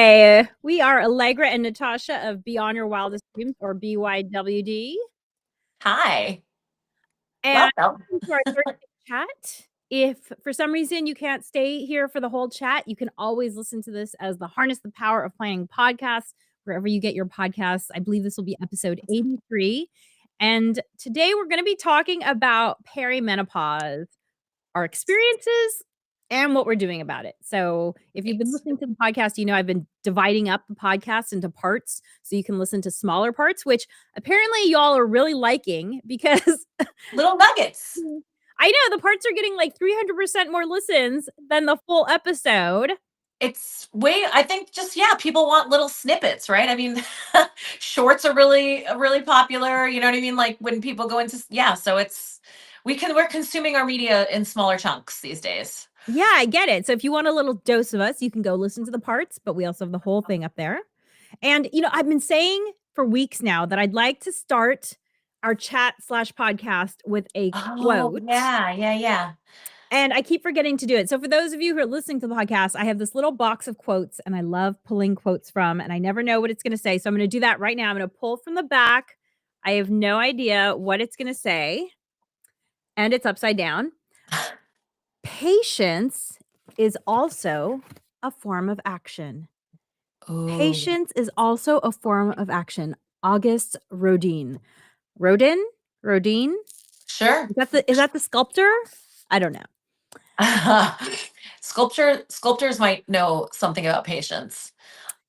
Hi, we are Alegre and Natascha of Beyond Your Wildest Dreams, or BYWD. Hi, And welcome. welcome to our Thursday chat. If for some reason you can't stay here for the whole chat, you can always listen to this as the Harness the Power of Planning podcast, wherever you get your podcasts. I believe this will be episode 83. And today we're going to be talking about perimenopause, our experiences, and what we're doing about it. So, if you've been Thanks. listening to the podcast, you know I've been dividing up the podcast into parts so you can listen to smaller parts, which apparently y'all are really liking because Little nuggets. I know the parts are getting like 300% more listens than the full episode. I think just, yeah, people want little snippets, right? I mean, shorts are really popular. You know what I mean? Like when people go into, yeah, so we're consuming our media in smaller chunks these days. Yeah, I get it. So if you want a little dose of us, you can go listen to the parts, but we also have the whole thing up there. And, I've been saying for weeks now that I'd like to start our chat/podcast with a Oh, quote. yeah, yeah, yeah. And I keep forgetting to do it. So for those of you who are listening to the podcast, I have this little box of quotes and I love pulling quotes from, and I never know what it's going to say. So I'm going to do that right now. I'm going to pull from the back. I have no idea what it's going to say. And it's upside down. Patience is also a form of action. Oh, Patience is also a form of action. August Rodin. Rodin? Rodin? sure. Is that the sculptor? I don't know. Sculptors might know something about patience.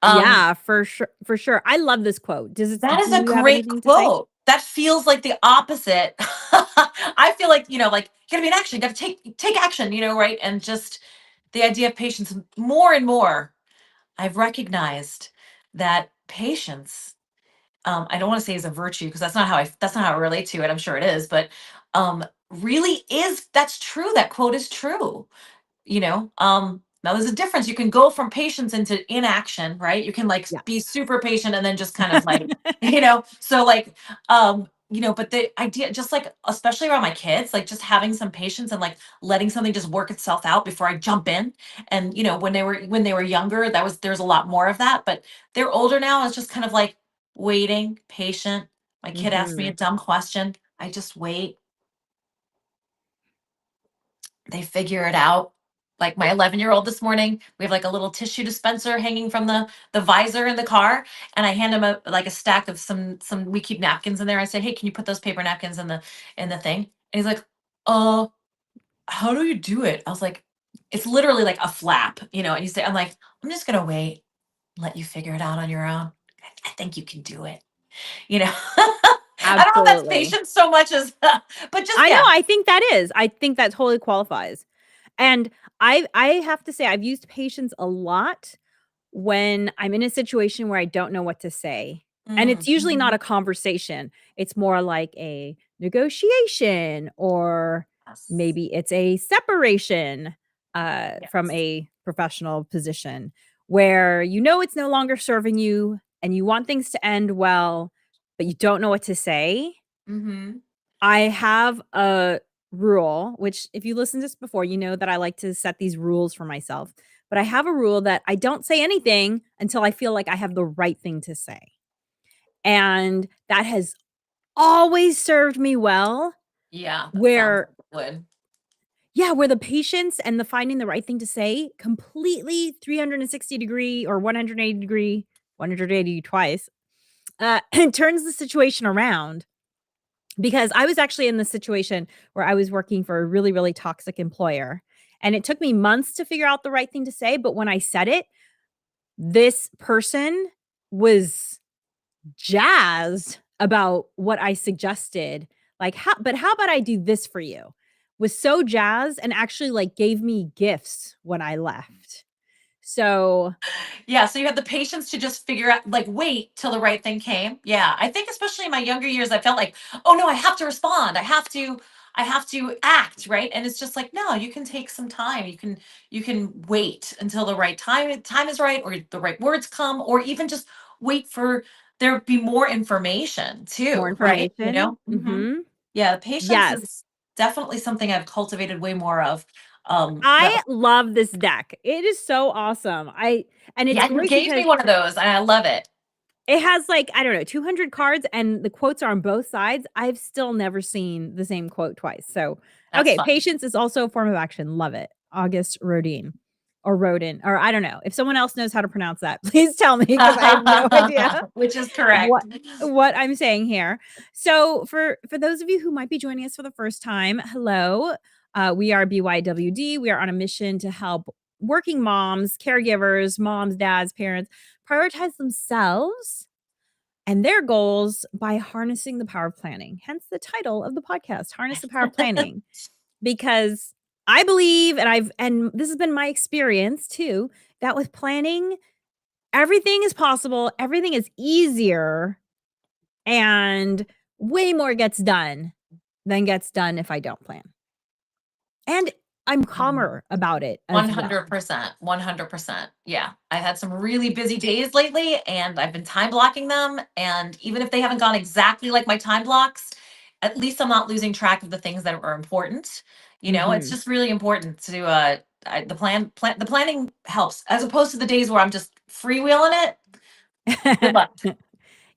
Um, Yeah, for sure. For sure. I love this quote. That Do is a you have great anything to say? quote. That feels like the opposite. I feel like, like you gotta be in action, you gotta take action, right? And just the idea of patience more and more, I've recognized that patience, I don't want to say is a virtue because that's not how I relate to it. I'm sure it is, but really is that's true. That quote is true. Now there's a difference. You can go from patience into inaction, right? You can like be Yes. super patient and then just kind of like so like but the idea, just like especially around my kids, like just having some patience and like letting something just work itself out before I jump in. And when they were younger, there's a lot more of that, but they're older now. It's just kind of like waiting, patient. My kid asked me a Mhm. dumb question, I just wait. They figure it out. Like my 11-year-old this morning, we have like a little tissue dispenser hanging from the visor in the car, and I hand him a stack of some we keep napkins in there. I said, "Hey, can you put those paper napkins in the thing?" And he's like, "Uh, how do you do it?" I was like, "It's literally like a flap, And I'm like, "I'm just gonna wait, let you figure it out on your own. I think you can do it." You know. I don't know if that's Absolutely. patience so much as, but just I know, yeah. I think that is. I think that totally qualifies. And I have to say I've used patience a lot when I'm in a situation where I don't know what to say. And it's usually not Mhm. a conversation. It's more like a negotiation, or Yes. maybe it's a separation from Yes. a professional position where it's no longer serving you and you want things to end well, but you don't know what to say. Mhm. I have a rule, which if you listened to this before, you know that I like to set these rules for myself. But I have a rule that I don't say anything until I feel like I have the right thing to say. And that has always served me well, Yeah, that sounds where like it would. yeah, where the patience and the finding the right thing to say completely 360-degree or 180-degree, 180 twice, turns the situation around. Because I was actually in this situation where I was working for a really, really toxic employer, and it took me months to figure out the right thing to say, but when I said it, this person was jazzed about what I suggested, like, "How about I do this for you?" Was so jazzed and actually, like, gave me gifts when I left. So Yeah, so you had the patience to just figure out, like, wait till the right thing came. Yeah, I think especially in my younger years, I felt like, oh no, I have to respond. I have to act, right? And it's just like, no, you can take some time. You can wait until the right time is right, or the right words come, or even just wait for there be more information more too, right? information. Mhm. Mhm. Yeah, patience Yes. is definitely something I've cultivated way more of I love this deck. It is so awesome. And it's Yeah, you great gave because me one of those, and I love it. it has like, I don't know, 200 cards and the quotes are on both sides. I've still never seen the same quote twice. So, That's okay, fun. patience is also a form of action. Love it. August Rodin or Rodin, or I don't know. If someone else knows how to pronounce that, please tell me because I have no idea Which is correct. what I'm saying here. So, for those of you who might be joining us for the first time, hello. We are BYWD. We are on a mission to help working moms, caregivers, moms, dads, parents prioritize themselves and their goals by harnessing the power of planning. Hence the title of the podcast, Harness the Power of Planning. Because I believe, and this has been my experience too, that with planning, everything is possible, everything is easier, and way more gets done than gets done if I don't plan. And I'm calmer about it as well. 100%. 100%. Yeah. I've had some really busy days lately and I've been time blocking them. And even if they haven't gone exactly like my time blocks, at least I'm not losing track of the things that are important. It's Mhm. just really important to the planning helps as opposed to the days where I'm just freewheeling it. Good luck.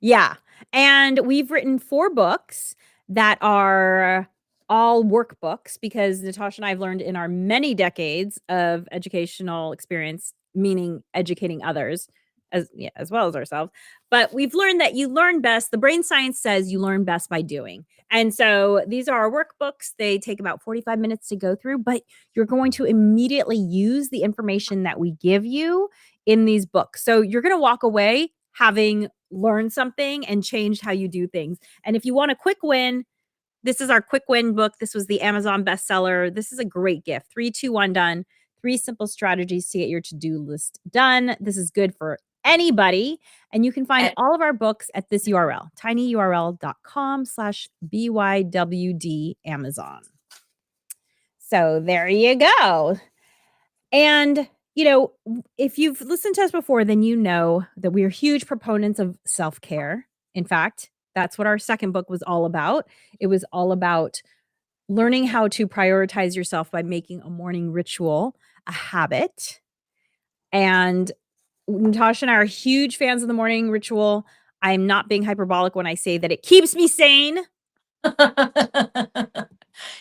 Yeah. And we've written 4 books that are all workbooks because Natascha and I have learned in our many decades of educational experience, meaning educating others as well as ourselves. But we've learned that you learn best. The brain science says you learn best by doing. And so these are our workbooks. They take about 45 minutes to go through, but you're going to immediately use the information that we give you in these books. So you're going to walk away having learned something and changed how you do things. And if you want a quick win, this is our quick win book. This was the Amazon bestseller. This is a great gift. 3, 2, 1 done. 3 simple strategies to get your to-do list done. This is good for anybody. And you can find And all of our books at this URL, tinyurl.com/BYWD Amazon. So there you go. And, if you've listened to us before, then you know that we are huge proponents of self-care. In fact, that's what our second book was all about. It was all about learning how to prioritize yourself by making a morning ritual a habit. And Natascha and I are huge fans of the morning ritual. I'm not being hyperbolic when I say that it keeps me sane.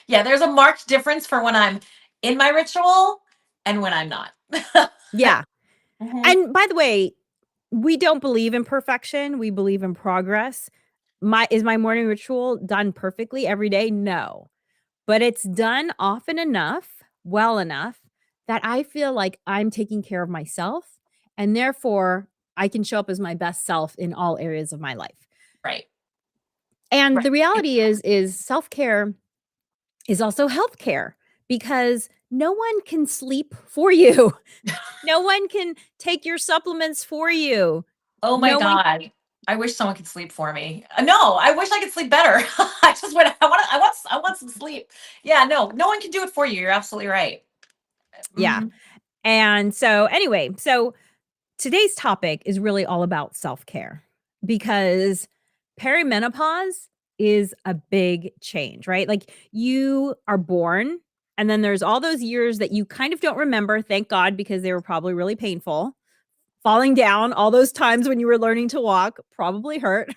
yeah, there's a marked difference for when I'm in my ritual and when I'm not. Yeah. Mhm. And by the way, we don't believe in perfection. We believe in progress. My morning ritual done perfectly every day? No. But it's done often enough, well enough that I feel like I'm taking care of myself and therefore I can show up as my best self in all areas of my life. Right. And Right. the reality is self-care is also healthcare because no one can sleep for you. No one can take your supplements for you. Oh my No one God. I wish someone could sleep for me. No, I wish I could sleep better. I just want I want some sleep. Yeah, no one can do it for you. You're absolutely right. yeah. Mhm. And so anyway, today's topic is really all about self-care because perimenopause is a big change, right? Like you are born and then there's all those years that you kind of don't remember, thank God, because they were probably really painful. Falling down, all those times when you were learning to walk probably hurt.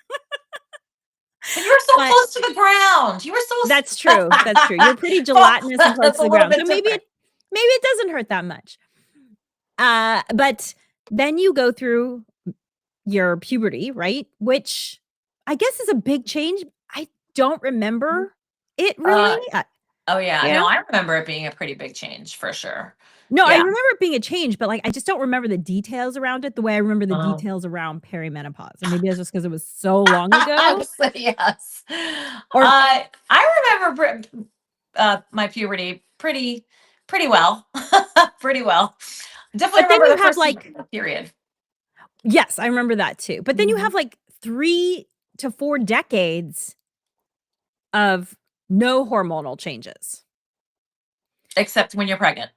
But you were so But close to the ground. You were so that's true. That's true. You're pretty well, gelatinous and close that's to a the little ground. bit So different. maybe it doesn't hurt that much. But then you go through your puberty, right? Which I guess is a big change. I don't remember it really. Uh oh yeah. You No, know? I remember it being a pretty big change for sure. No, I Yeah. remember it being a change, but like I just don't remember the details around it the way I remember the Um, details around perimenopause. And maybe that's just because it was so long ago. yes. Or I remember my puberty pretty well. Pretty well. Definitely but then remember you the have first like period. yes, I remember that too. But then you Mhm. have like 3 to 4 decades of no hormonal changes. Except when you're pregnant.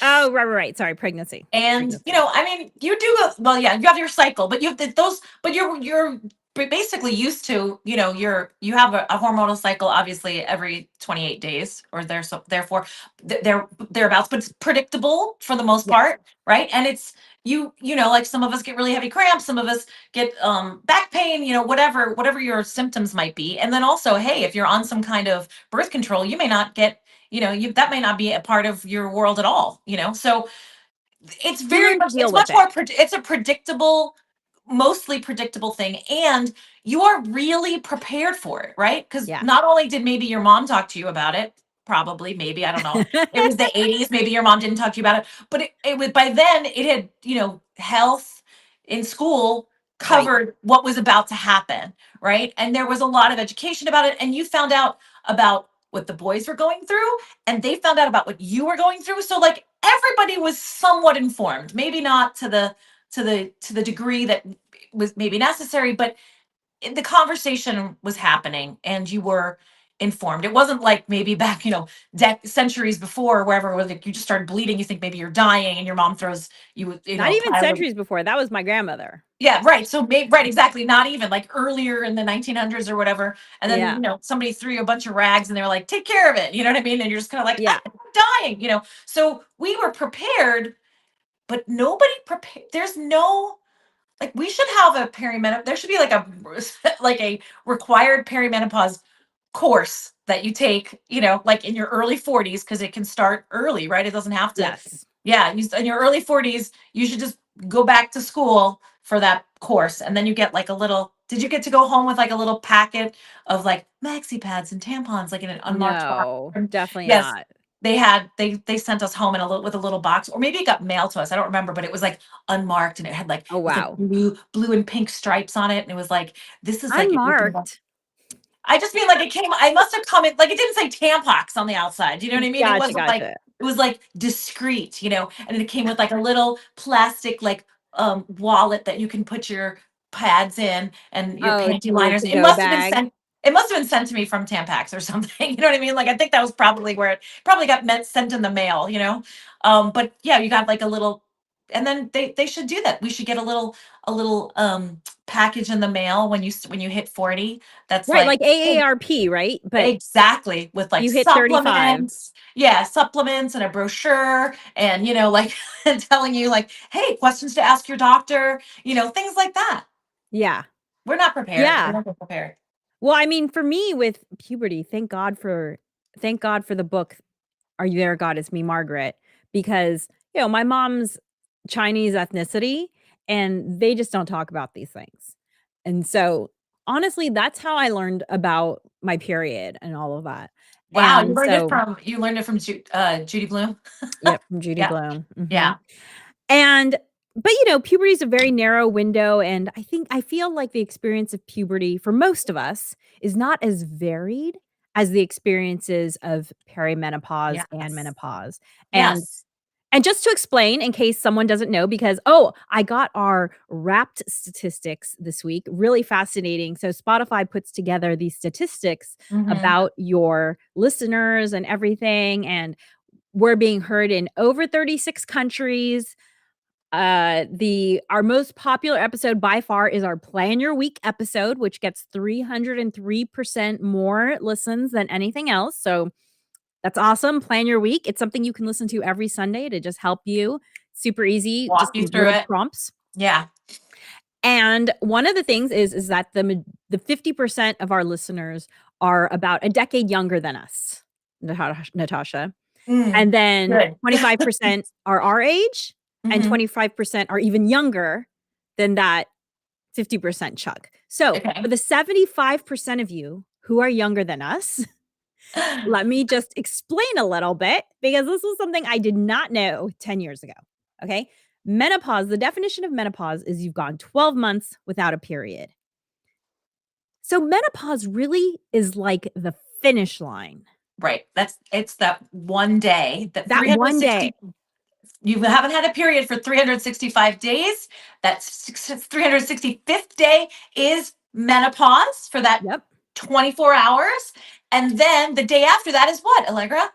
Oh, right. Sorry, pregnancy. And Pregnancy. I mean, you do go well, yeah, you have your cycle, but you have those, but basically used to, you have a hormonal cycle obviously every 28 days or there, so therefore they're thereabouts, but it's predictable for the most Yes. part, right? And it's like some of us get really heavy cramps, some of us get back pain, whatever your symptoms might be. And then also, hey, if you're on some kind of birth control, you may not get, that may not be a part of your world at all, so it's You very learn to much, deal it's with much it. more it's a predictable, mostly predictable thing, and you are really prepared for it, right? Because Yeah. not only did maybe your mom talk to you about it, probably, maybe, I don't know, it was the 80s, maybe your mom didn't talk to you about it, but it was, by then it had, health in school Right. covered what was about to happen, right? And there was a lot of education about it, and you found out about what the boys were going through, and they found out about what you were going through. So like everybody was somewhat informed, maybe not to the degree that was maybe necessary, but the conversation was happening and you were informed. It wasn't like maybe back, centuries before, wherever, where like you just started bleeding, you think maybe you're dying, and your mom throws you, Not a even pile of, centuries before. That was my grandmother. yeah, right. So maybe, right, exactly. Not even like earlier in the 1900s or whatever. And then, Yeah. somebody threw you a bunch of rags and they were like, take care of it. You know what I mean? And you're just kind of like, Yeah. I'm dying. So we were prepared, but nobody prepared. There's no, like, we should have a perimenopause. There should be like a, like a required perimenopause course that you take, like in your early 40s, because it can start early, right? It doesn't have to. Yes. Yeah, in your early 40s, you should just go back to school for that course. And then you get like a little, did you get to go home with like a little packet of like maxi pads and tampons, like in an unmarked box? No, definitely Yes. not. They sent us home in a little with a little box, or maybe it got mailed to us. I don't remember, but it was like unmarked, and it had like Oh, with like wow. blue and pink stripes on it. And it was like, this is like, Unmarked. I just mean like it came, I must have come in, like it didn't say Tampax on the outside. You know what I mean? It Gotcha, wasn't like, gotcha. it was like discreet, and it came with like a little plastic like wallet that you can put your pads in and your Oh, panty little liners. to-go bag. It must have been sent to me from Tampax or something. You know what I mean? Like I think that was probably where it probably got sent in the mail. But yeah, you got like a little, and then they should do that. We should get a little package in the mail when you hit 40, that's Right, like, like hey, AARP, right? But exactly, with like you hit 35. supplements. Yeah, supplements and a brochure, and like and telling you like, hey, questions to ask your doctor, things like that. Yeah. We're not prepared. We're Yeah. not prepared. Well, I mean, for me with puberty, thank God for the book, Are You There, God? It's Me, Margaret, because, my mom's Chinese ethnicity, and they just don't talk about these things. And so, honestly, that's how I learned about my period and all of that. Wow, And so you learned it from Judy Bloom. yep, from Judy Yeah, Blume. Mhm. yeah, And but, puberty is a very narrow window, and I feel like the experience of puberty for most of us is not as varied as the experiences of perimenopause and yes, menopause. And yes. and just to explain in case someone doesn't know, because, I got our Wrapped statistics this week, really fascinating. So Spotify puts together these statistics Hmm. about your listeners and everything, and we're being heard in over 36 countries. The Our most popular episode by far is our Plan Your Week episode, which gets 303% more listens than anything else. So that's awesome. Plan Your Week. It's something you can listen to every Sunday to just help you. Super easy, Walk just you some through little it. prompts. Yeah. And one of the things is that the 50% of our listeners are about a decade younger than us, Natasha. Mm, And then good. 25% are our age, and Hmm. 25% are even younger than that 50% chunk. So, for Okay. the 75% of you who are younger than us, let me just explain a little bit, because this was something I did not know 10 years ago. Okay. Menopause, the definition of menopause is you've gone 12 months without a period. So, menopause really is like the finish line. Right. It's that one day that That one day. 360, you haven't had a period for 365 days. That 365th day is menopause for that Yep. 24 hours. And then the day after that is what, Allegra?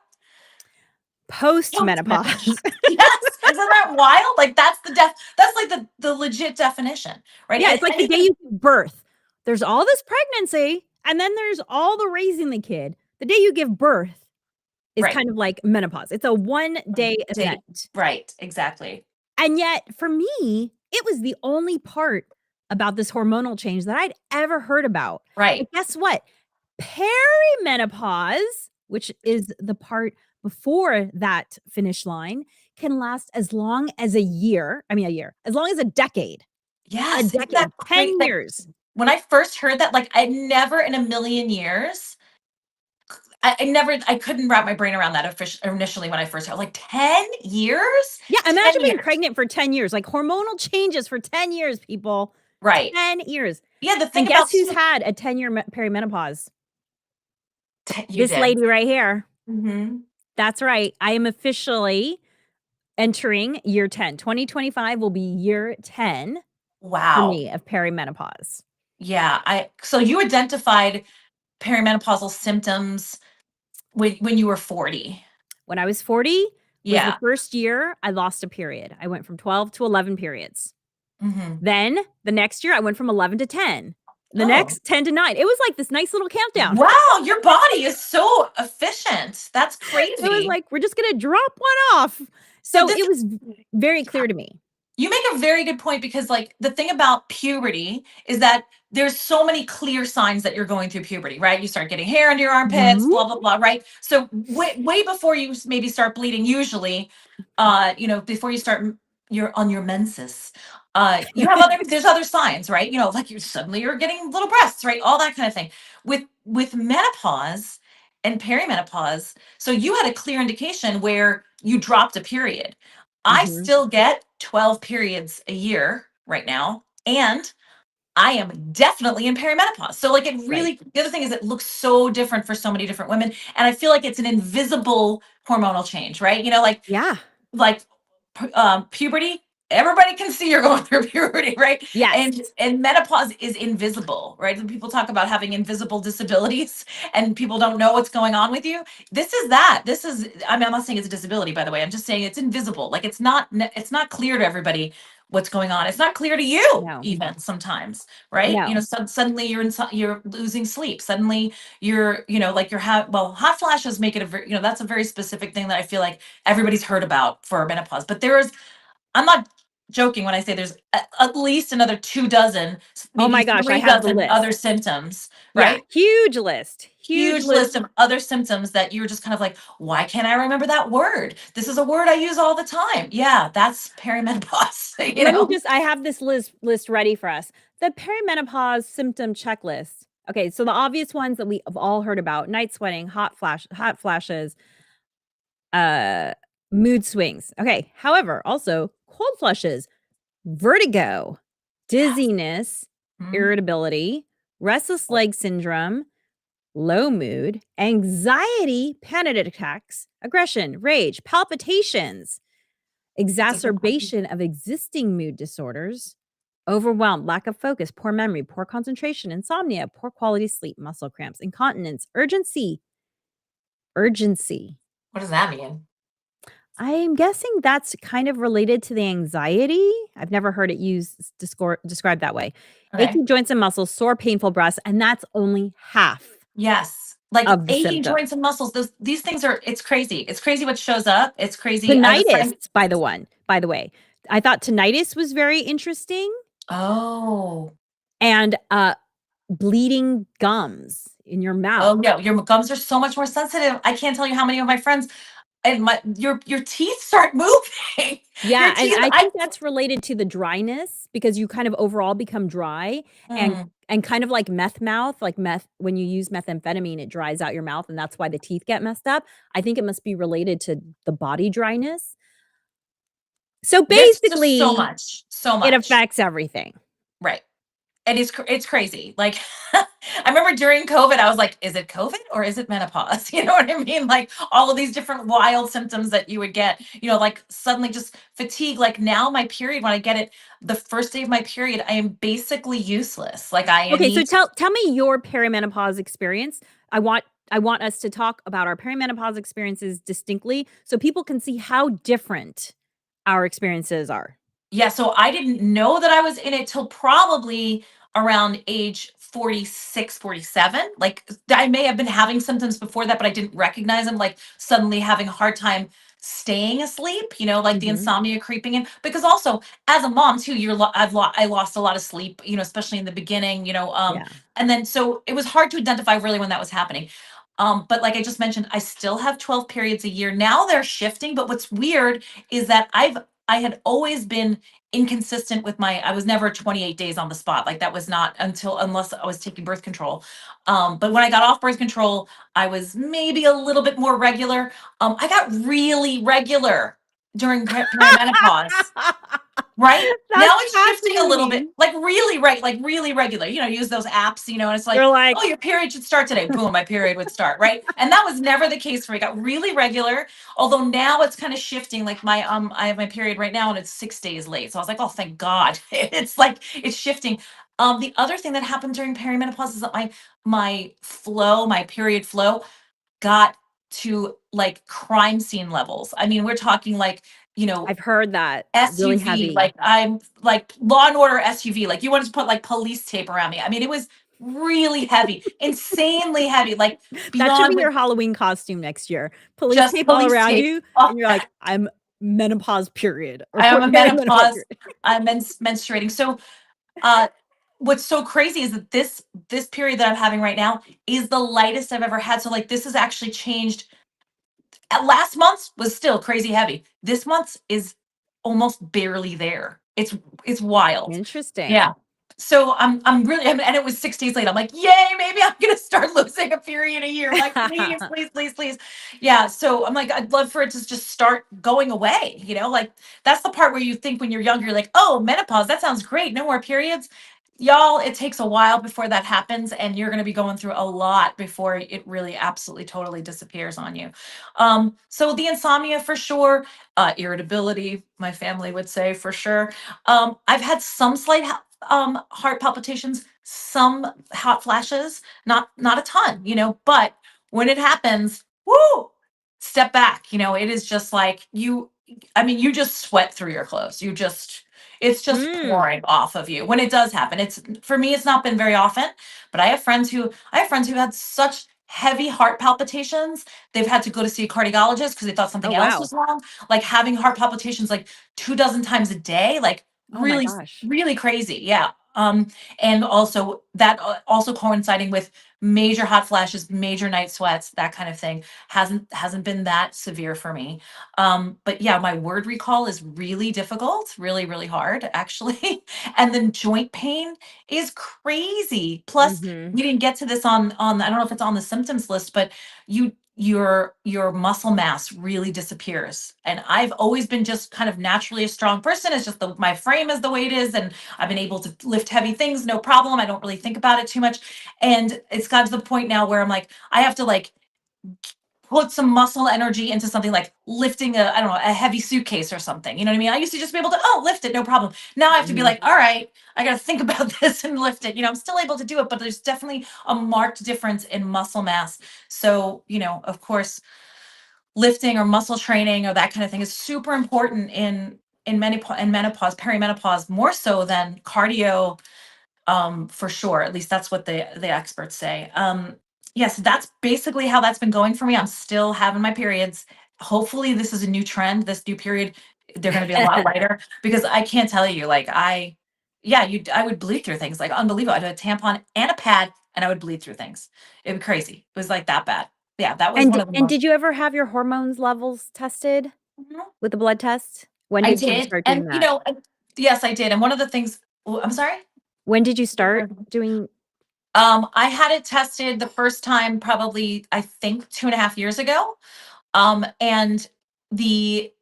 Post Post menopause. menopause. Yes. Isn't that wild? Like that's like the legit definition, right? Yeah, And it's like the day anything, you give birth. there's all this pregnancy, and then there's all the raising the kid. The day you give birth is Right. kind of like menopause. It's a one-day Date. event. Right. Exactly. And yet, for me, it was the only part about this hormonal change that I'd ever heard about. Right. But guess what? Perimenopause, which is the part before that finish line, can last as long as a year. I mean, a year, as long as a decade. A Yes. Isn't that decade, 10 great? Like years. when I first heard that, like I never in a million years, I couldn't wrap my brain around that initially when I first heard like 10 years? Yeah, 10 imagine being years. pregnant for 10 years, like hormonal changes for 10 years, people. Right. 10 years. Yeah. The And thing guess about who's had a 10-year perimenopause? you This did. lady right here. Hmm. That's right. I am officially entering year 10. 2025 will be year 10 for Wow. me of perimenopause. Yeah. So you identified perimenopausal symptoms when you were 40. When I was 40 was the Yeah. first year I lost a period. I went from 12 to 11 periods. Hmm. Then the next year I went from 11 to 10. The Oh. next 10 to 9. It was like this nice little countdown. Wow, your body is so efficient. That's It was crazy. like, we're just going to drop one off. So So this it was very clear to me. You make a very good point because like the thing about puberty is that there's so many clear signs that you're going through puberty, right? You start getting hair under your armpits, Mhm. blah blah blah, right? So way before you maybe start bleeding, usually, before you start you're on your menses, you have there's other signs, right? Like you're getting little breasts, right? All that kind of thing. With menopause and perimenopause, so you had a clear indication where you dropped a period. I Mhm. still get 12 periods a year right now, and I am definitely in perimenopause. So, like, Right. the other thing is, it looks so different for so many different women. And I feel like it's an invisible hormonal change, right? Yeah. Like puberty, everybody can see you're going through puberty, right? Yes. And menopause is invisible, right? When people talk about having invisible disabilities and people don't know what's going on with you, this is that. I mean, I'm not saying it's a disability, by the way. I'm just saying it's invisible. Like it's not clear to everybody what's going on. It's not clear to you No. even sometimes, right? No. Suddenly you're losing sleep. Suddenly like hot flashes make it that's a very specific thing that I feel like everybody's heard about for menopause. But I'm not joking when I say there's at least another 2 dozen, Oh maybe my gosh, I three have the dozen other list. symptoms, Yeah, right? huge list. Huge Huge list list. of other symptoms that you're just kind of like, why can't I remember that word? This is a word I use all the time. Yeah, that's perimenopause, Let me just I have this list ready for us. The perimenopause symptom checklist. Okay, so the obvious ones that we have all heard about: night sweating, hot flashes, uh mood swings. Okay, however, also cold flushes, vertigo, Yes. dizziness, Mhm. irritability, restless leg syndrome, low mood, anxiety, panic attacks, aggression, rage, palpitations, That's a good question. exacerbation of existing mood disorders, overwhelmed, lack of focus, poor memory, poor concentration, insomnia, poor quality sleep, muscle cramps, incontinence, urgency. Urgency. What does that mean? I'm guessing that's kind of related to the anxiety. I've never heard it used described that way. Okay. Achy joints and muscles, sore, painful breasts, and that's only half Yes. Like of the aching symptoms. joints and muscles. These things it's crazy. It's crazy what shows up. It's crazy. I have a Tinnitus, friend. by the way. I thought tinnitus was very interesting, Oh. and, bleeding gums in your mouth. Oh yeah, your gums are so much more sensitive. I can't tell you how many of my friends and your teeth start moving. Your Yeah, and teeth, I I think that's related to the dryness because you kind of overall become dry and mm, kind of like meth mouth, like meth when you use methamphetamine, it dries out your mouth, and that's why the teeth get messed up. I think it must be related to the body dryness. So, there's just so basically, much, so it much. affects everything. Right. And it's crazy. Like I remember during COVID, I was like, is it COVID or is it menopause? You know what I mean? Like all of these different wild symptoms that you would get, like suddenly just fatigue. Like now my period, when I get it, the first day of my period, I am basically useless. Like I Okay, so need tell me your perimenopause experience. I want us to talk about our perimenopause experiences distinctly so people can see how different our experiences are. Yeah, so I didn't know that I was in it till probably around age 46, 47. Like I may have been having symptoms before that, but I didn't recognize them, like suddenly having a hard time staying asleep, like the Mhm. insomnia creeping in. Because also as a mom too, I lost a lot of sleep, especially in the beginning, Yeah. and then so it was hard to identify really when that was happening. But like I just mentioned, I still have 12 periods a year. Now they're shifting, but what's weird is that I had always been inconsistent with I was never 28 days on the spot. Like that was not unless I was taking birth control. But when I got off birth control, I was maybe a little bit more regular. I got really regular during perimenopause. Right? Now That's it's shifting a little bit, fascinating. like really right, like really regular. Use those apps, and it's like, You're oh, like, your period should start today. Boom, my period would start, right? And that was never the case for me. It got really regular, although now it's kind of shifting. Like I have my period right now and it's 6 days late. So I was like, oh, thank God. It's like it's shifting. The other thing that happened during perimenopause is that my period flow got to like crime scene levels. I mean, we're talking like, I've heard that. Really SUV, heavy. like I'm like Law and Order SUV, like you wanted to put like police tape around me. I mean, it was really heavy, insanely heavy, like That should beyond be what your Halloween costume next year. Police just tape all police around tape. you, Oh, and you're like, "I'm menopause period," or I am a perimenopause menopause. period. I'm menstruating. So, uh, what's so crazy is that this period that I'm having right now is the lightest I've ever had. So, like, this has actually changed. Last month's was still crazy heavy. This month's is almost barely there. It's wild. Yeah. Interesting. So I'm really and it was 6 days late. I'm like, yay, maybe I'm gonna start losing a period a year. I'm like, please, please, please, please. Yeah. So I'm like, I'd love for it to just start going away. Like that's the part where you think when you're younger, you're like, oh, menopause, that sounds great. No more periods. Y'all, it takes a while before that happens, and you're gonna be going through a lot before it really absolutely totally disappears on you. So the insomnia for sure, irritability, my family would say for sure. I've had some slight heart palpitations, some hot flashes, not a ton, but when it happens, woo, step back. It is just like I mean, you just sweat through your clothes. It's just Mm. pouring off of you when it does happen. It's for me, it's not been very often, but I have friends who had such heavy heart palpitations, they've had to go to see a cardiologist because they thought Oh, something else wow. was wrong. Like having heart palpitations like 2 dozen times a day, like Oh my really, gosh. really crazy. Yeah. And also that also coinciding with major hot flashes, major night sweats, that kind of thing hasn't been that severe for me. But yeah, my word recall is really difficult, really, really hard, actually. And then joint pain is crazy. Plus, Mhm. we didn't get to this on I don't know if it's on the symptoms list, but your muscle mass really disappears. And I've always been just kind of naturally a strong person. It's just my frame is the way it is, and I've been able to lift heavy things, no problem. I don't really think about it too much. And it's got to the point now where I'm like, I have to like put some muscle energy into something like lifting I don't know, a heavy suitcase or something. You know what I mean? I used to just be able to, oh, lift it, no problem. Now I have to be Mhm. like, all right, I got to think about this and lift it. I'm still able to do it, but there's definitely a marked difference in muscle mass. So, of course, lifting or muscle training or that kind of thing is super important in menopause, perimenopause, more so than cardio, for sure. At least that's what the experts say. Yes, that's basically how that's been going for me. I'm still having my periods. Hopefully, this is a new trend. This new period, they're going to be a lot lighter because I can't tell you, like yeah, I would bleed through things like unbelievable. I'd have a tampon and a pad, and I would bleed through things. It was crazy. It was like that bad. Yeah, that was one of the And most. did you ever have your hormones levels tested Mhm. with the blood test? When I did you did, start and doing that? yes, I did. And one of the things. Oh, I'm sorry. When did you start doing I had it tested the first time probably, I think, 2.5 years ago. And the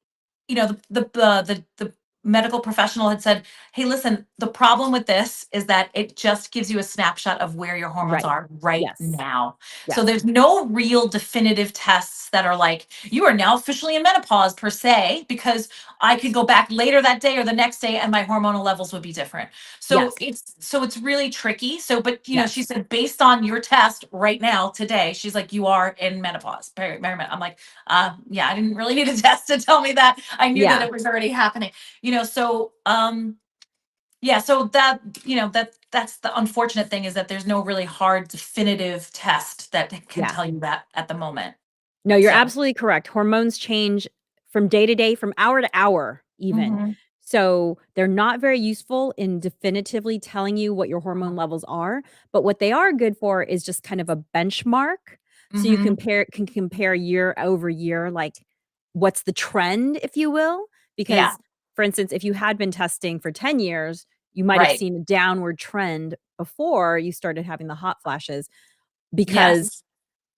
the medical professional had said, "Hey, listen, the problem with this is that it just gives you a snapshot of where your hormones Right. are right Yes. now. So Yes. there's no real definitive tests that are like you are now officially in menopause per se, because I could go back later that day or the next day and my hormonal levels would be different. So Yes. it's really tricky. So, but she Yes. said based on your test right now today, she's like you are in menopause. I'm like, yeah, I didn't really need a test to tell me that. I knew that Yeah. it was already happening. So Yeah, so that, that's the unfortunate thing, is that there's no really hard definitive test that can Yeah. tell you that at the moment. No, you're So, absolutely correct. Hormones change from day to day, from hour to hour even. mhm, So, they're not very useful in definitively telling you what your hormone levels are, but what they are good for is just kind of a benchmark. So you mhm, can compare year over year, like, what's the trend, if you will? yeah, Because, for instance, if you had been testing for 10 years, you might have right. seen a downward trend before you started having the hot flashes because Yes.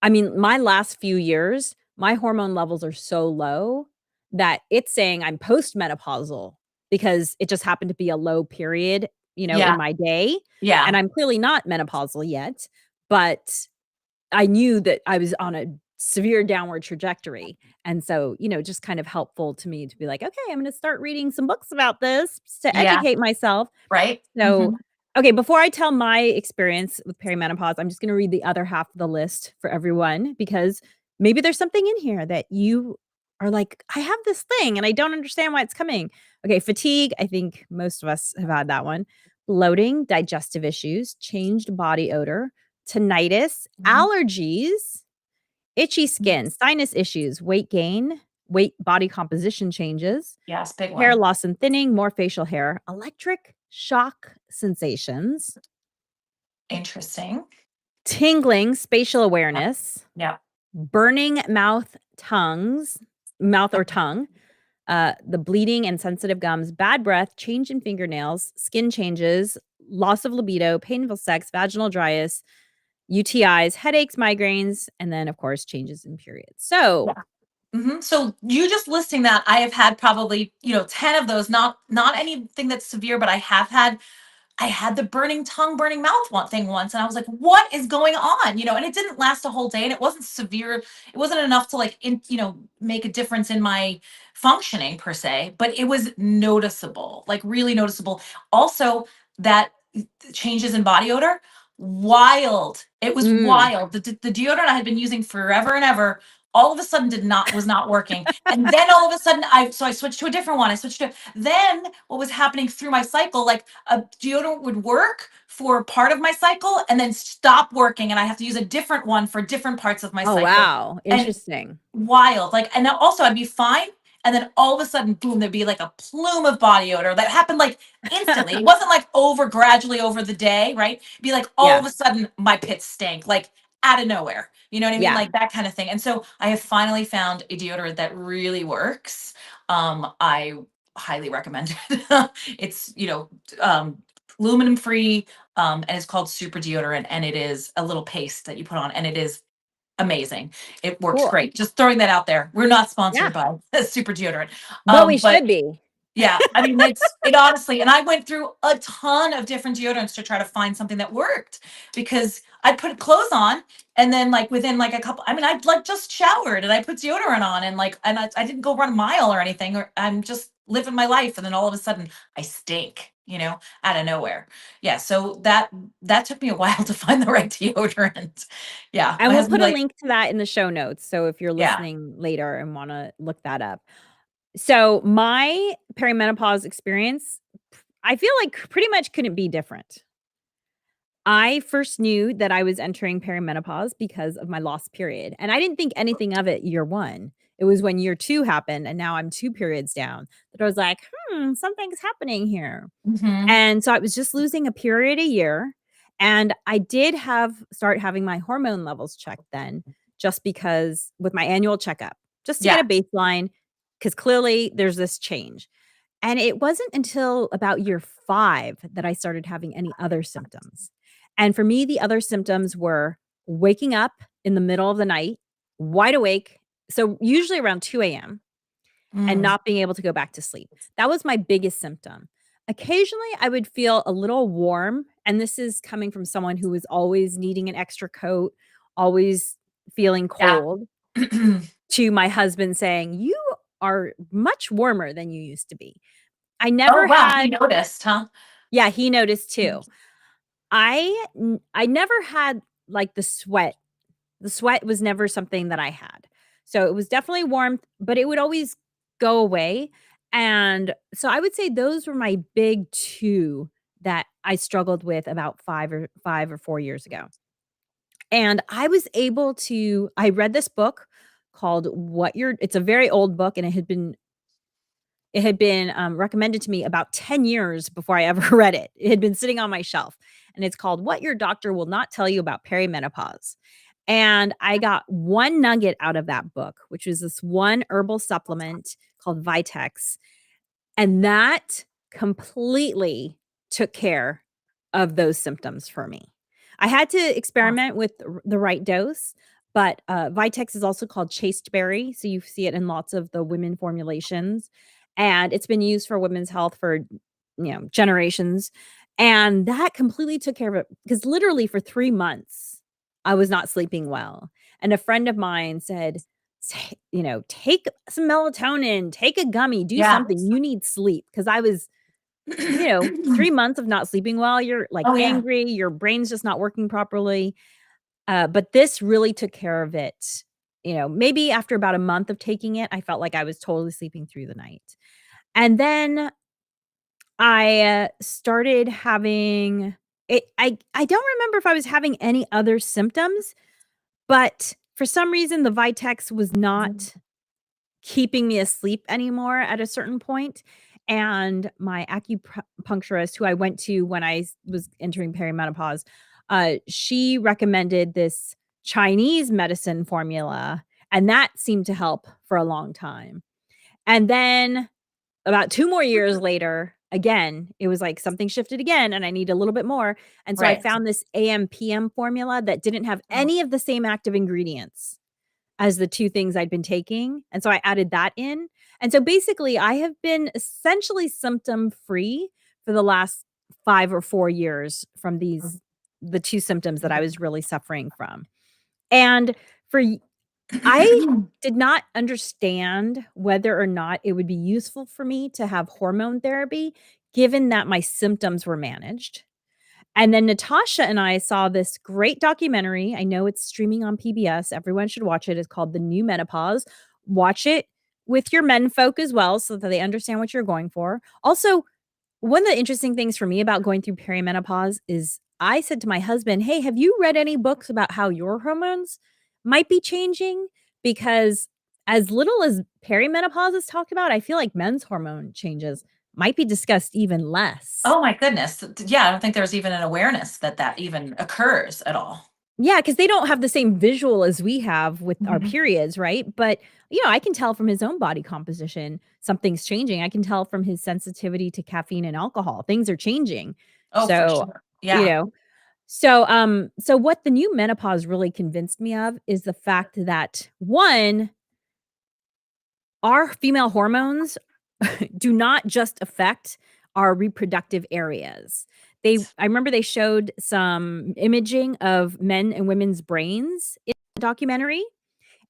I mean, my last few years, my hormone levels are so low that it's saying I'm postmenopausal because it just happened to be a low period, in Yeah, my day, and yeah, I'm clearly not menopausal yet, but I knew that I was on a severe downward trajectory, and so, just kind of helpful to me to be like, "Okay, I'm gonna start reading some books about this to yeah, educate myself." right? So, Mhm. okay, before I tell my experience with perimenopause, I'm just gonna read the other half of the list for everyone because maybe there's something in here that you are like, "I have this thing and I don't understand why it's coming." Okay, fatigue, I think most of us have had that one. Bloating, digestive issues, changed body odor, tinnitus, Mhm. allergies, itchy skin, sinus issues, weight gain, body composition changes, Yes, big hair one. loss and thinning, more facial hair, electric shock sensations, Interesting. tingling, spatial Yeah, awareness, yeah. burning mouth or tongue, the bleeding and sensitive gums, bad breath, change in fingernails, skin changes, loss of libido, painful sex, vaginal dryas, UTIs, headaches, migraines, and then, of course, changes in periods. So, Yeah. So you just listing that, I have had probably, 10 of those, not anything that's severe, but I had the burning tongue, burning mouth one thing once, and I was like, "What is going on?" And it didn't last a whole day, and it wasn't severe. It wasn't enough to like, make a difference in my functioning per se, but it was noticeable, like really noticeable. Also, that changes in body odor, wild. It was mm, wild. The deodorant I had been using forever and ever, all of a sudden was not working. And then all of a sudden I switched to a different one. I switched to then what was happening through my cycle, like a deodorant would work for part of my cycle and then stop working, and I have to use a different one for different parts of my oh, cycle. wow, And interesting. wild. Like, and then also I'd be fine. And then all of a sudden, boom, there'd be like a plume of body odor that happened like instantly. It wasn't like gradually over the day, right? It'd be like all Yeah, of a sudden my pits stank, like out of nowhere. You know what I mean? yeah, Like that kind of thing. And so I have finally found a deodorant that really works. I highly recommend it. It's, aluminum free, and it's called super deodorant, and it is a little paste that you put on, and it is amazing. It works cool. great. Just throwing that out there. We're not Yeah, sponsored by Super Deodorant. but we But should be. yeah, I mean, it honestly, and I went through a ton of different deodorants to try to find something that worked, because I'd put clothes on, and then like within like a couple, I mean, I'd like just showered and I put deodorant on, and like, and I didn't go run a mile or anything, or I'm just living my life. And then all of a sudden I stink, out of nowhere. Yeah. So that took me a while to find the right deodorant. Yeah. And My we'll husband put be a like, link to that in the show notes, so if you're yeah. listening later and wanna look that up. So, my perimenopause experience, I feel like pretty much couldn't be different. I first knew that I was entering perimenopause because of my lost period, and I didn't think anything of it year 1. It was when year 2 happened, and now I'm 2 periods down, that I was like, something's happening here." Hmm. And so I was just losing a period a year, and I did start having my hormone levels checked then, just because with my annual checkup, just to get Yeah. a baseline, because clearly there's this change. And it wasn't until about year 5 that I started having any other symptoms. And for me, the other symptoms were waking up in the middle of the night, wide awake, so usually around 2 AM, and Mm. not being able to go back to sleep. That was my biggest symptom. Occasionally, I would feel a little warm, and this is coming from someone who was always needing an extra coat, always feeling Yeah. cold, to my husband saying, "You are much warmer than you used to be." I Oh, never wow, he had noticed, huh? Yeah, he noticed Mm. too. I never had, like, the sweat. The sweat was never something that I had. So, it was definitely warmth, but it would always go away, and so I would say those were my big 2 that I struggled with about 5 or 4 years ago. And I was able to I read this book called What Your it's a very old book, and it had been recommended to me about 10 years before I ever read it. It had been sitting on my shelf, and it's called What Your Doctor Will Not Tell You About Perimenopause. And I got one nugget out of that book, which was this one herbal supplement called Vitex, and that completely took care of those symptoms for me. I had to experiment with the right dose, but, Vitex is also called chasteberry, so you see it in lots of the women formulations, and it's been used for women's health for, generations, and that completely took care of it because literally for 3 months, I was not sleeping well, and a friend of mine said, "Take some melatonin, take a gummy, do Yeah. something, you need sleep," because I was, 3 months of not sleeping well, you're, like, Oh, yeah. angry, your brain's just not working properly, but this really took care of it. Maybe after about a month of taking it, I felt like I was totally sleeping through the night. And then I, started having I don't remember if I was having any other symptoms, but for some reason, the Vitex was not keeping me asleep anymore at a certain point, and my acupuncturist, who I went to when was entering perimenopause, she recommended this Chinese medicine formula, and that seemed to help for a long time. And then about 2 more years later, again, it was like something shifted again, and I need a little bit more, and so I Right. found this AM/PM formula that didn't have any of the same active ingredients as the 2 things I'd been taking, and so I added that in, and so basically, I have been essentially symptom free for the last 5 or 4 years from the 2 symptoms that I was really suffering from, and for y I did not understand whether or not it would be useful for me to have hormone therapy given that my symptoms were managed. And then Natascha and I saw this great documentary. I know it's streaming on PBS. Everyone should watch it. It's called The New Menopause. Watch it with your men folk as well so that they understand what you're going for. Also, one of the interesting things for me about going through perimenopause is I said to my husband, "Hey, have you read any books about how your hormones might be changing?" Because as little as perimenopause is talked about, I feel like men's hormone changes might be discussed even less. Oh my goodness. Yeah, I don't think there's even an awareness that that even occurs at all. Yeah, because they don't have the same visual as we have with our Mhm. periods, right? But, I can tell from his own body composition, something's changing. I can tell from his sensitivity to caffeine and alcohol, things are changing. Oh, for So, sure. you Yeah. know, so what the new menopause really convinced me of is the fact that, 1, our female hormones do not just affect our reproductive areas. I remember they showed some imaging of men and women's brains in the documentary,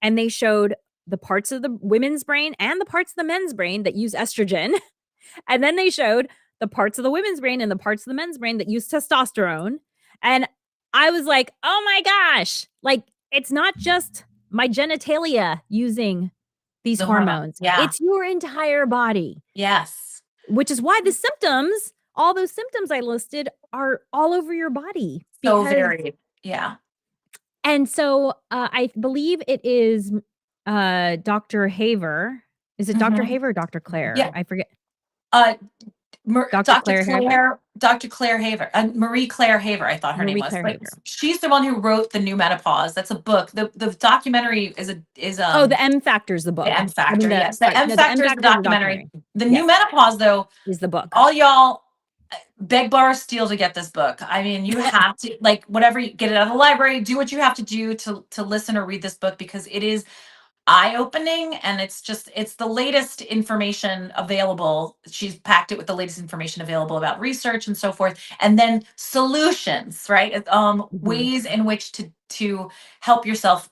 and they showed the parts of the women's brain and the parts of the men's brain that use estrogen. And then they showed the parts of the women's brain and the parts of the men's brain that use testosterone. And I was like, oh my gosh, like it's not just my genitalia using these The hormone. hormones, Yeah. it's your entire body, Yes. which is why the symptoms, all those symptoms I listed, are all over your body So because very. Yeah. and so I believe it is Dr. Haver. Is it Dr. Mhm. Haver or Dr. Claire? Yeah. I forget. Uh, Dr. Dr. Claire Haver? Claire Haver, Marie Claire Haver, I thought her name Marie was, Claire but Haver. she's the one who wrote The New Menopause. That's a book. The documentary is Oh, the M Factor is the The book. M I mean, Factor. Yes, The M no, the M Factor is the Factor is the documentary. documentary. The New Yes, Menopause, though, is the book. all y'all beg, borrow, steal to get this book. I mean, you have to like whatever you get it out of the library. Do what you have to do to listen or read this book because it is eye-opening and it's the latest information available. She's packed it with the latest information available about research and so forth, and then solutions, right? Mhm. Ways in which to help yourself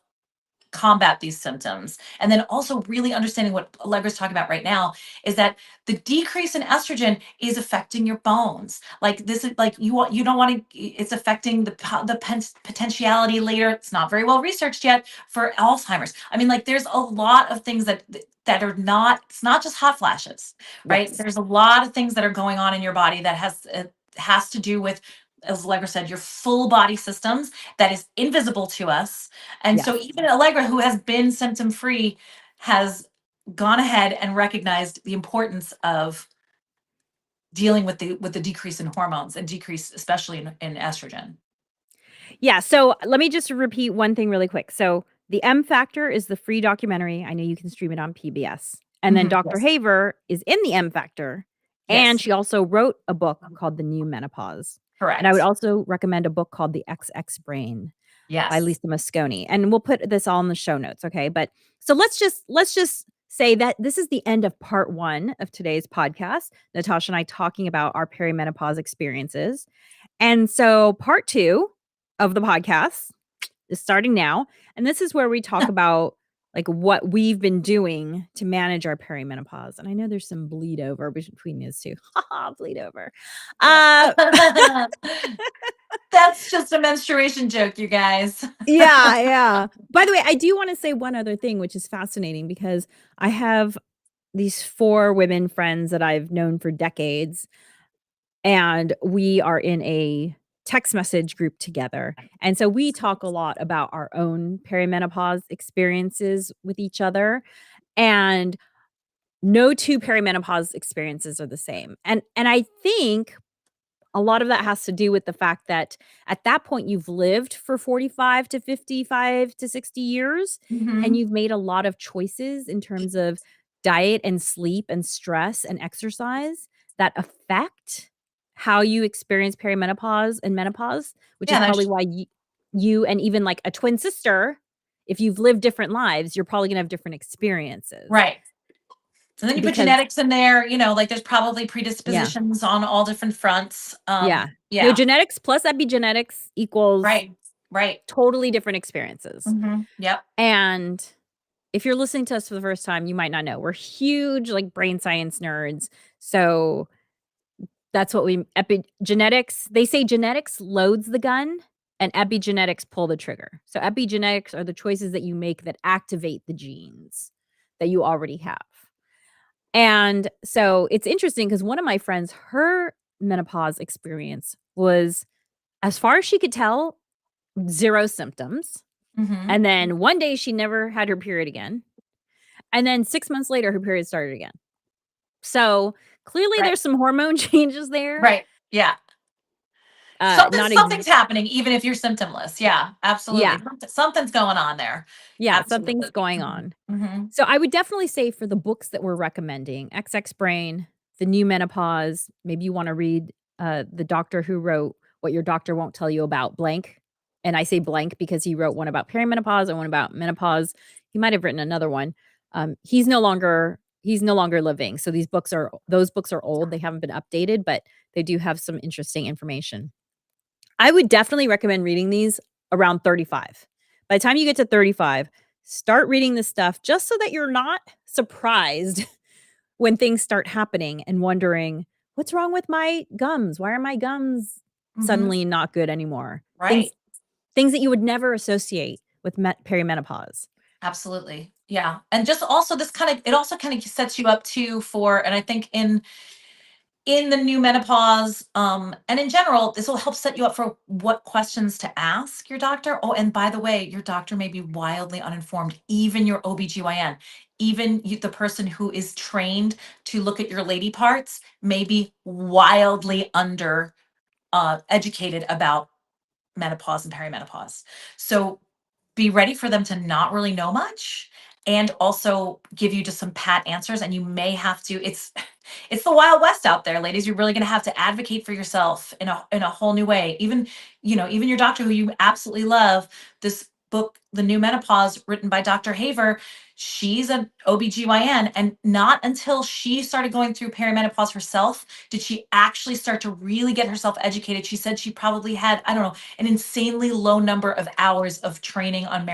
combat these symptoms. And then also really understanding what Allegra's talking about right now is that the decrease in estrogen is affecting your bones. Like this is like you don't want to it's affecting potentiality later. It's not very well researched yet for Alzheimer's. I mean like there's a lot of things that are not it's not just hot flashes, right? Yes. There's a lot of things that are going on in your body that has has to do with, as Allegra said, your full body systems that is invisible to us. And so Yes. even Allegra, who has been symptom free, has gone ahead and recognized the importance of dealing with the decrease in hormones and decrease especially in estrogen. Yeah, so let me just repeat one thing really quick. So, The M Factor is the free documentary. I know you can stream it on PBS. And then Dr. Yes. Haver is in The M Factor, and Yes. she also wrote a book called The New Menopause. And I would Correct. also recommend a book called The XX Brain by Yes. Lisa Mosconi, and we'll put this all in the show notes, okay? But so let's just say that this is the end of part 1 of today's podcast. Natasha and I talking about our perimenopause experiences. And so part 2 of the podcast is starting now, and this is where we talk about, like, what we've been doing to manage our perimenopause, and I know there's some bleed over between these 2. Bleed over. Uh, That's just a menstruation joke, you guys. yeah, yeah. By the way, I do wanna say one other thing, which is fascinating because I have these 4 women friends that I've known for decades, and we are in a text message group together. And so we talk a lot about our own perimenopause experiences with each other, and no 2 perimenopause experiences are the same. And I think a lot of that has to do with the fact that at that point you've lived for 45 to 55 to 60 years, and Mhm. you've made a lot of choices in terms of diet and sleep and stress and exercise that affect how you experience perimenopause and menopause, which Yeah, is probably that's why you and even like a twin sister, if you've lived different lives, you're probably gonna have different experiences right. So then you put because genetics in there, like there's probably yeah. predispositions on all different fronts. Yeah. No, Yeah. genetics plus epigenetics equals Right. Right. totally different experiences. Yep. And if you're listening to us for the first time, you might not know. We're huge, like, brain science nerds. So that's what we epigenetics, they say genetics loads the gun and epigenetics pull the trigger. So epigenetics are the choices that you make that activate the genes that you already have. And so it's interesting because one of my friends, her menopause experience was, as far as she could tell, 0 symptoms. Mhm. And then one day she never had her period again. And then 6 months later, her period started again. So clearly Right. there's some hormone changes there. Right. Yeah. Not Something's happening even if you're symptomless. Yeah, absolutely. yeah, Something's going on there. yeah, something's Absolutely. going Mhm. on. Mhm. So I would definitely say for the books that we're recommending, XX Brain, The New Menopause, maybe you wanna read, the doctor who wrote What Your Doctor Won't Tell You About Blank, and I say blank because he wrote one about perimenopause and one about menopause. He might have written another one. He's no longer living, so those books are old, they haven't been updated, but they do have some interesting information. I would definitely recommend reading these around 35. By the time you get to 35, start reading this stuff just so that you're not surprised when things start happening and wondering, "What's wrong with my gums? Why are my gums Mhm. suddenly not good anymore?" Things Right. things that you would never associate with perimenopause. Absolutely. Yeah. And just also this kind of it also kind of sets you up too for, and I think in the new menopause, and in general, this will help set you up for what questions to ask your doctor. Oh, and by the way, your doctor may be wildly uninformed, even your OBGYN, even the person who is trained to look at your lady parts may be wildly under educated about menopause and perimenopause. So be ready for them to not really know much and also give you just some pat answers, and you may have to it's the wild west out there, ladies. You're really going to have to advocate for yourself in a whole new way. Even even your doctor who you absolutely love, this book The New Menopause, written by Dr. Haver, she's an OBGYN, and not until she started going through perimenopause herself did she actually start to really get herself educated. She said she probably had, I don't know, an insanely low number of hours of training on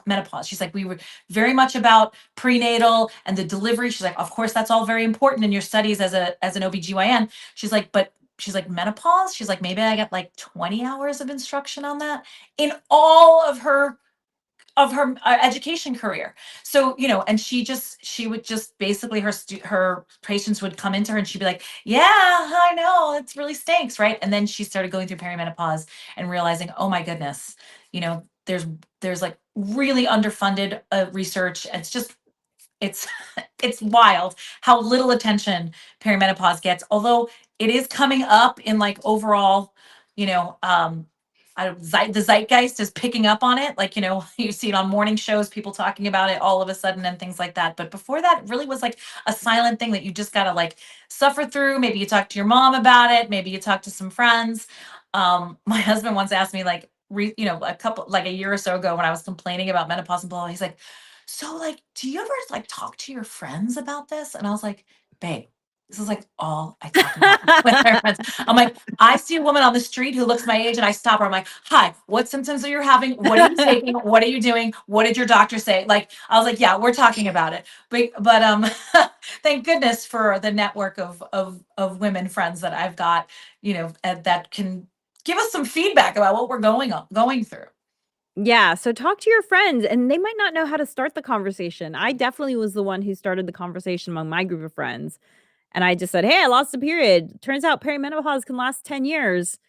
menopause. She's like, we were very much about prenatal and the delivery. She's like, of course, that's all very important in your studies as an OBGYN. She's like, menopause? She's like, maybe I got like 20 hours of instruction on that in all of her of her education career. So, and she would just basically her patients would come into her and she'd be like, "Yeah, I know, it really stinks, right?" And then she started going through perimenopause and realizing, "Oh my goodness, there's like really underfunded research. It's it's wild how little attention perimenopause gets, although it is coming up in like overall, you know um the zeitgeist is picking up on it, like, you see it on morning shows, people talking about it all of a sudden and things like that. But before that, it really was like a silent thing that you just got to like suffer through. Maybe you talk to your mom about it, maybe you talk to some friends. My husband once asked me, like, a year or so ago, when I was complaining about menopause and blah, he's like, "So, like, do you ever like talk to your friends about this?" And I was like, "Babe, this is like all I talk about with my friends." I'm like, I see a woman on the street who looks my age and I stop her. I'm like, "Hi, what symptoms are you having? What are you taking? What are you doing? What did your doctor say?" Like, I was like, "Yeah, we're talking about it." But thank goodness for the network of women friends that I've got, that can give us some feedback about what we're going through. Yeah, so talk to your friends, and they might not know how to start the conversation. I definitely was the one who started the conversation among my group of friends, and I just said, "Hey, I lost a period. Turns out perimenopause can last 10 years.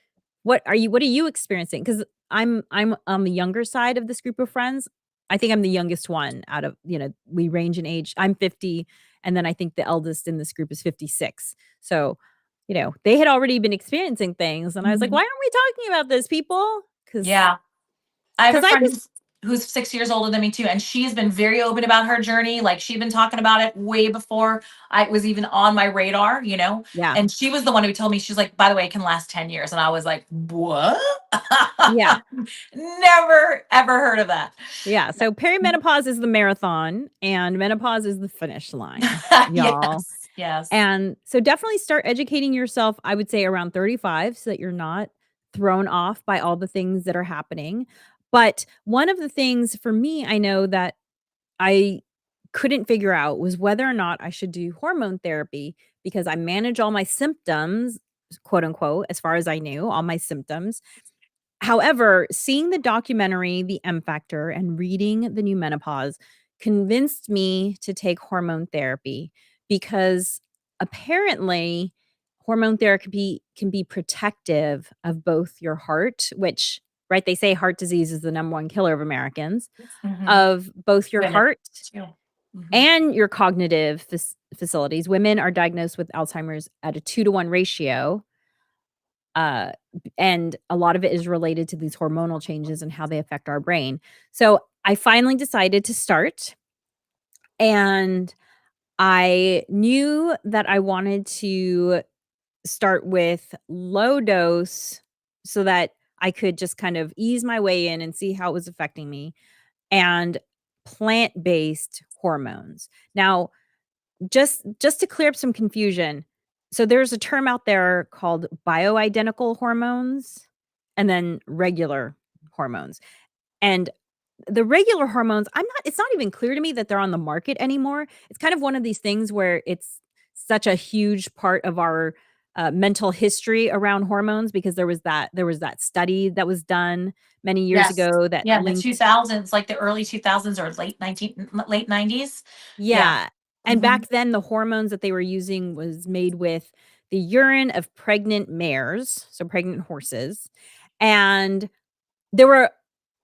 What are you experiencing?" Because I'm on the younger side of this group of friends. I think I'm the youngest one out of, we range in age. I'm 50, and then I think the eldest in this group is 56. So, they had already been experiencing things, and I was like, "Why Mhm. aren't we talking about this, people?" Because Yeah. I have a I friend just who's 6 years older than me too, and she's been very open about her journey. Like, she'd been talking about it way before I was even on my radar, yeah, And she was the one who told me, she's like, "By the way, it can last 10 years." And I was like, "What?" yeah. Never ever heard of that. Yeah, so perimenopause is the marathon and menopause is the finish line, y'all. Yes. Yes. And so definitely start educating yourself, I would say around 35 so that you're not thrown off by all the things that are happening. But one of the things for me, I know that I couldn't figure out was whether or not I should do hormone therapy because I manage all my symptoms, quote unquote, as far as I knew, all my symptoms. However, seeing the documentary, The M Factor, and reading the new Menopause convinced me to take hormone therapy because apparently hormone therapy can be protective of both your heart, which, right, they say heart disease is the number one killer of Americans, Hmm. of both your Women heart too. Hmm. and your cognitive facilities. Women are diagnosed with Alzheimer's at a 2-to-1 ratio, uh, and a lot of it is related to these hormonal changes and how they affect our brain. So I finally decided to start, and I knew that I wanted to start with low dose so that I could just kind of ease my way in and see how it was affecting me, and plant-based hormones. Now, just to clear up some confusion, so there's a term out there called bioidentical hormones and then regular hormones. And the regular hormones, it's not even clear to me that they're on the market anymore. It's kind of one of these things where it's such a huge part of our mental history around hormones because there was that study that was done many years Yes. ago that Yeah, in the linked. 2000s, like the early 2000s or late 90s. Yeah. Yeah, and Hmm. back then, the hormones that they were using was made with the urine of pregnant mares, so pregnant horses, and there were,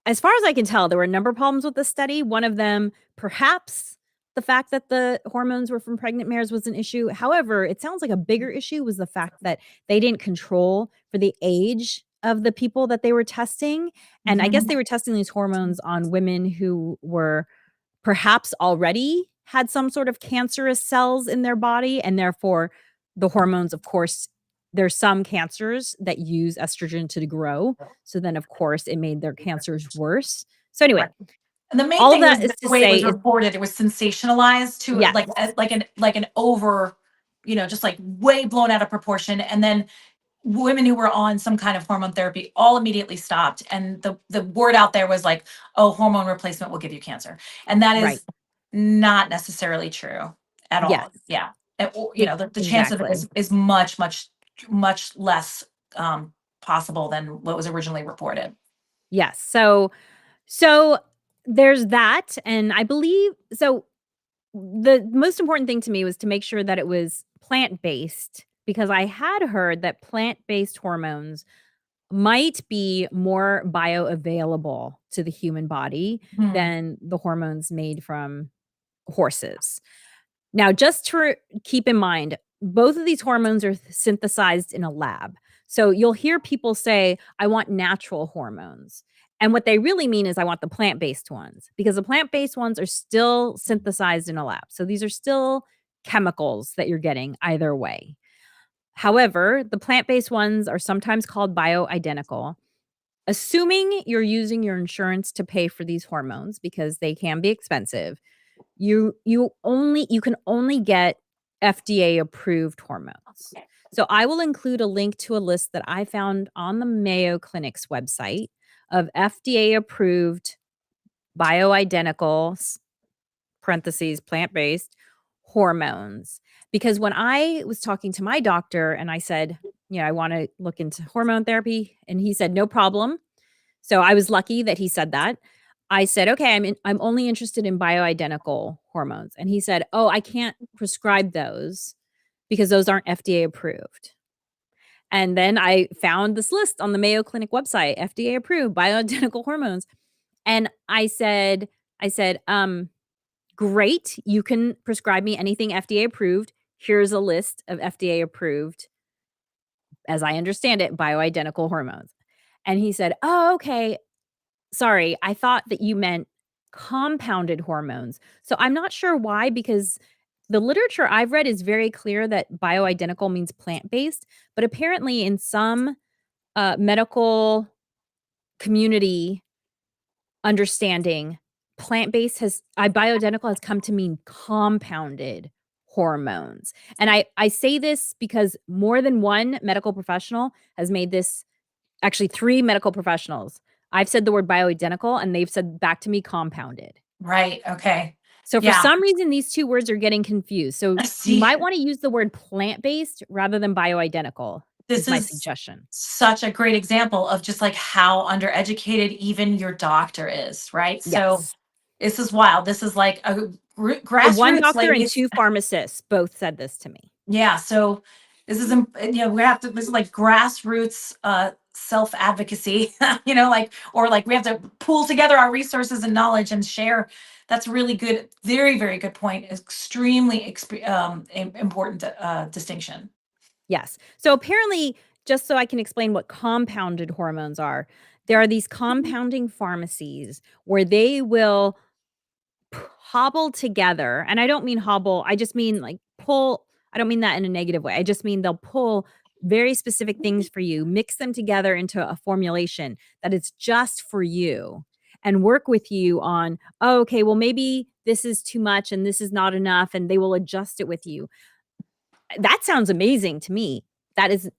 as far as I can tell, there were a number of problems with the study. One of them, perhaps the fact that the hormones were from pregnant mares was an issue. However, it sounds like a bigger issue was the fact that they didn't control for the age of the people that they were testing, and I guess Hmm. they were testing these hormones on women who were perhaps already had some sort of cancerous cells in their body, and therefore the hormones, of course, there's some cancers that use estrogen to grow. So then, of course, it made their cancers worse. So anyway, Right. And the main all of thing that was is the to way it say was is reported. It was sensationalized to yes, like an over, just like way blown out of proportion. And then women who were on some kind of hormone therapy all immediately stopped. And the word out there was like, "Oh, hormone replacement will give you cancer." And that right. is not necessarily true at Yes. all. Yeah. And, the chance of it Exactly. is much, much, much less possible than what was originally reported. Yes. So There's that, and I believe so the most important thing to me was to make sure that it was plant-based because I had heard that plant-based hormones might be more bioavailable to the human body Hmm. than the hormones made from horses. Now, just to keep in mind, both of these hormones are synthesized in a lab. So you'll hear people say, I want natural hormones. And what they really mean is, I want the plant based ones because the plant based ones are still synthesized in a lab. So these are still chemicals that you're getting either way. However, the plant based ones are sometimes called bioidentical. Assuming you're using your insurance to pay for these hormones because they can be expensive, you can only get FDA approved hormones. So I will include a link to a list that I found on the Mayo Clinic's website of FDA approved bioidentical parentheses plant-based hormones. Because when I was talking to my doctor and I said, I want to look into hormone therapy, and he said, no problem. So I was lucky that he said that. I said, "Okay, I'm only interested in bioidentical hormones." And he said, "Oh, I can't prescribe those because those aren't FDA approved." And then I found this list on the Mayo Clinic website, FDA approved bioidentical hormones. And I said, great, you can prescribe me anything FDA approved. Here's a list of FDA approved, as I understand it, bioidentical hormones." And he said, "Oh, okay. Sorry, I thought that you meant compounded hormones." So I'm not sure why, because the literature I've read is very clear that bioidentical means plant-based, but apparently in some medical community understanding, plant-based bioidentical has come to mean compounded hormones. And I say this because more than one medical professional has made this. Actually, 3 medical professionals. I've said the word bioidentical, and they've said back to me compounded. Right. Okay. So for Yeah. some reason, these 2 words are getting confused. So I you see. might wanna use the word plant-based rather than bioidentical This is my is suggestion. such a great example of just like how undereducated even your doctor is, right? So Yes. this is wild. This is like a So 1 grassroots, doctor and ladies. 2 pharmacists both said this to me. Yeah. So this is, we have to, this is like grassroots self advocacy, like, or like we have to pool together our resources and knowledge and share. That's really good. Very, very good point. Extremely important distinction. Yes. So apparently, just so I can explain what compounded hormones are, there are these compounding pharmacies where they will hobble together, and I don't mean hobble, I just mean, like, pull. I don't mean that in a negative way, I just mean they'll pull very specific things for you, mix them together into a formulation that is just for you, and work with you on, "Oh, okay, well, maybe this is too much and this is not enough," and they will adjust it with you. That sounds amazing to me. That is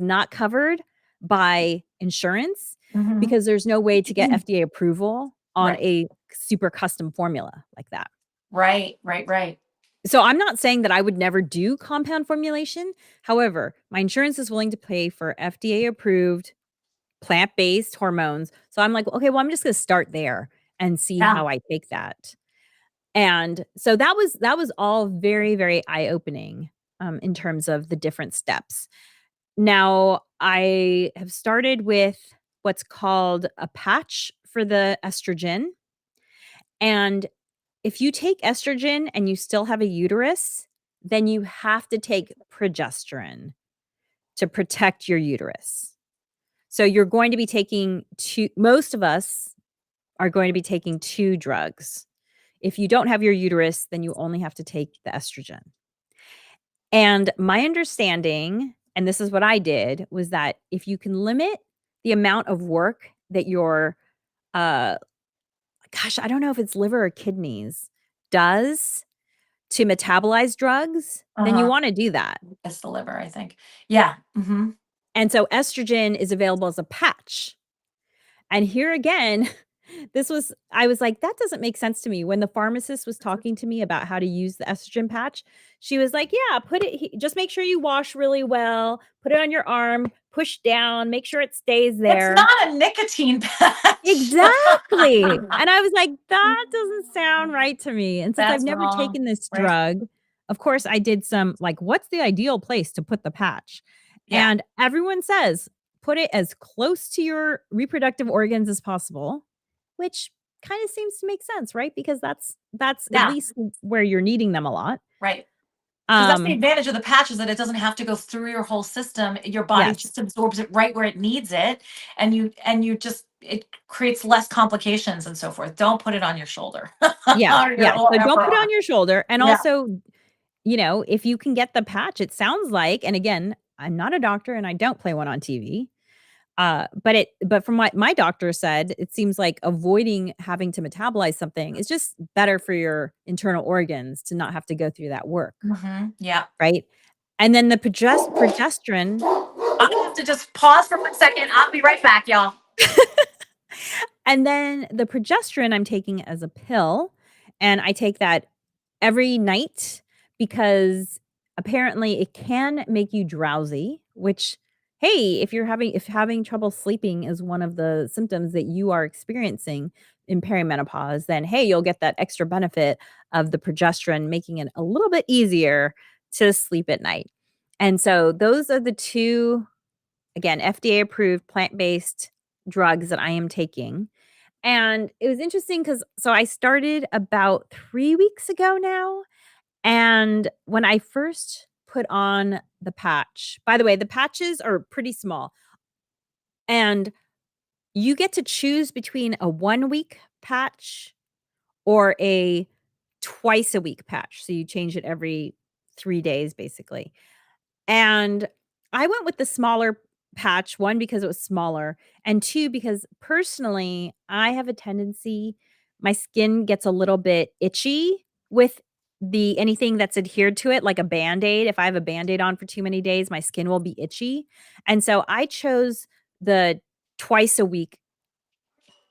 not covered by insurance Hmm. because there's no way to get FDA approval on Right. a super custom formula like that. Right. Right. Right. So I'm not saying that I would never do compound formulation. However, my insurance is willing to pay for FDA approved plant-based hormones. So I'm like, okay, well, I'm just going to start there and see Yeah. how I take that. And so that was all very, very eye-opening in terms of the different steps. Now, I have started with what's called a patch for the estrogen. And if you take estrogen and you still have a uterus, then you have to take progesterone to protect your uterus. So you're going to be taking most of us are going to be taking 2 drugs. If you don't have your uterus, then you only have to take the estrogen. And my understanding, and this is what I did, was that if you can limit the amount of work that your, uh, gosh, I don't know if it's liver or kidneys, does to metabolize drugs, then you Uh-huh. wanna do that. It's the liver, I think. Yeah. Hmm. And so estrogen is available as a patch. And here again, I was like, "That doesn't make sense to me." When the pharmacist was talking to me about how to use the estrogen patch, she was like, "Yeah, put it he just make sure you wash really well, put it on your arm, put push down, make sure it stays It's there. not a nicotine patch. Exactly. And I was like, "That doesn't sound right to me." And since I've That's never wrong, taken this right? drug, of course, I did some like, what's the ideal place to put the patch? Yeah, And everyone says, put it as close to your reproductive organs as possible, which kind of seems to make sense, right? Because that's at yeah, least where you're needing them a lot. right. Because that's the Um, advantage of the patch is that it doesn't have to go through your whole system. Your body yes. just absorbs it right where it needs it, and you just it creates less complications and so forth. Don't put it on your shoulder Yeah. or Yeah. your So don't upper put it on arm. your shoulder. And Yeah. also, if you can get the patch, it sounds like, and again, I'm not a doctor and I don't play one on TV. But from what my doctor said, it seems like avoiding having to metabolize something is just better for your internal organs to not have to go through that work, Yeah. right? And then the progesterone, I have to just pause for 1 second. I'll be right back, y'all. and then the progesterone I'm taking as a pill, and I take that every night because apparently it can make you drowsy, which, hey, if having trouble sleeping is one of the symptoms that you are experiencing in perimenopause, then hey, you'll get that extra benefit of the progesterone making it a little bit easier to sleep at night. And so those are the two, again, FDA approved plant-based drugs that I am taking. And it was interesting because so I started about 3 weeks ago now, and when I first put on the patch, by the way, the patches are pretty small, and you get to choose between a 1-week patch or a twice a week patch. So you change it every 3 days basically. And I went with the smaller patch, 1, because it was smaller, and 2, because personally, I have a tendency my skin gets a little bit itchy with the anything that's adhered to it, like a Band-Aid. If I have a Band-Aid on for too many days, my skin will be itchy. And so I chose the twice a week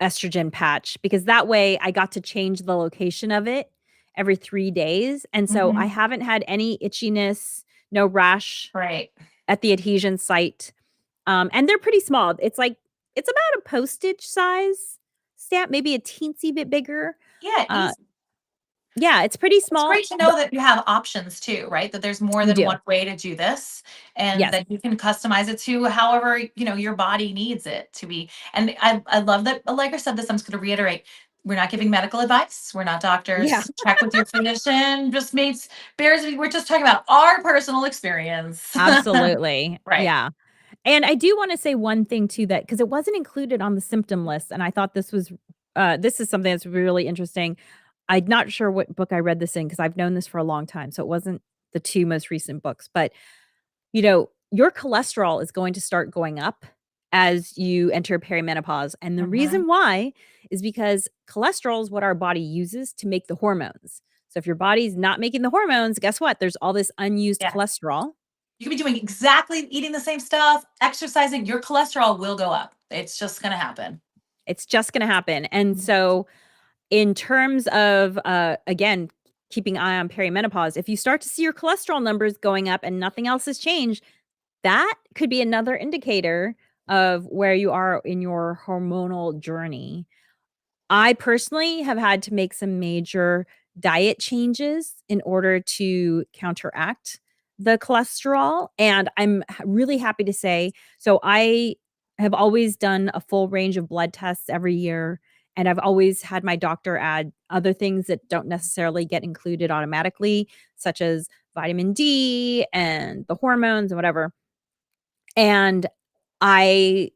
estrogen patch because that way I got to change the location of it every 3 days. And so I Hmm. haven't had any itchiness, no rash Right. at the adhesion site, and they're pretty small. It's about a postage size stamp, maybe a teensy bit bigger. Yeah. Uh, yeah, it's pretty It's small, great to know but that you have options too, right? That there's more you than do. one way to do this and Yes. that you can customize it to however, your body needs it to be. And I love that Allegra said this. I'm just going to reiterate. We're not giving medical advice. We're not Yeah, doctors. Check with your physician. Just makes bears. We're just talking about our personal experience. absolutely. Right. Yeah. And I do wanna say one thing too that because it wasn't included on the symptom list, and I thought this is something that's really interesting. I'm not sure what book I read this in because 'cause I've known this for a long time, so it wasn't the 2 most recent books, but, your cholesterol is going to start going up as you enter perimenopause, and the Hmm. reason why is because cholesterol is what our body uses to make the hormones. So if your body's not making the hormones, guess what? There's all this unused Yeah. cholesterol. You could be doing exactly eating the same stuff, exercising, your cholesterol will go up. It's just going to happen. It's just gonna happen, and Mhm. so in terms of, again, keeping an eye on perimenopause, if you start to see your cholesterol numbers going up and nothing else has changed, that could be another indicator of where you are in your hormonal journey. I personally have had to make some major diet changes in order to counteract the cholesterol, and I'm really happy to say so I have always done a full range of blood tests every year, and I've always had my doctor add other things that don't necessarily get included automatically, such as vitamin D and the hormones and whatever, and I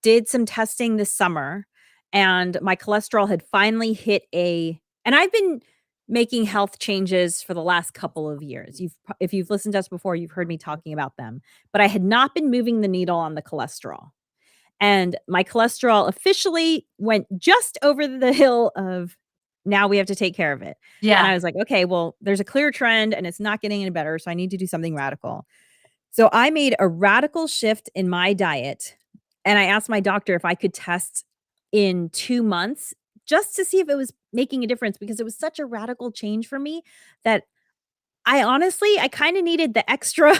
did some testing this summer, and my cholesterol had finally hit a and I've been making health changes for the last couple of years. If you've listened to us before, you've heard me talking about them, but I had not been moving the needle on the cholesterol. And my cholesterol officially went just over the hill of now we have to take care of it. And Yeah. I was like, okay, well, there's a clear trend and it's not getting any better, so I need to do something radical. So I made a radical shift in my diet, and I asked my doctor if I could test in 2 months just to see if it was making a difference because it was such a radical change for me that I honestly I kinda needed the extra,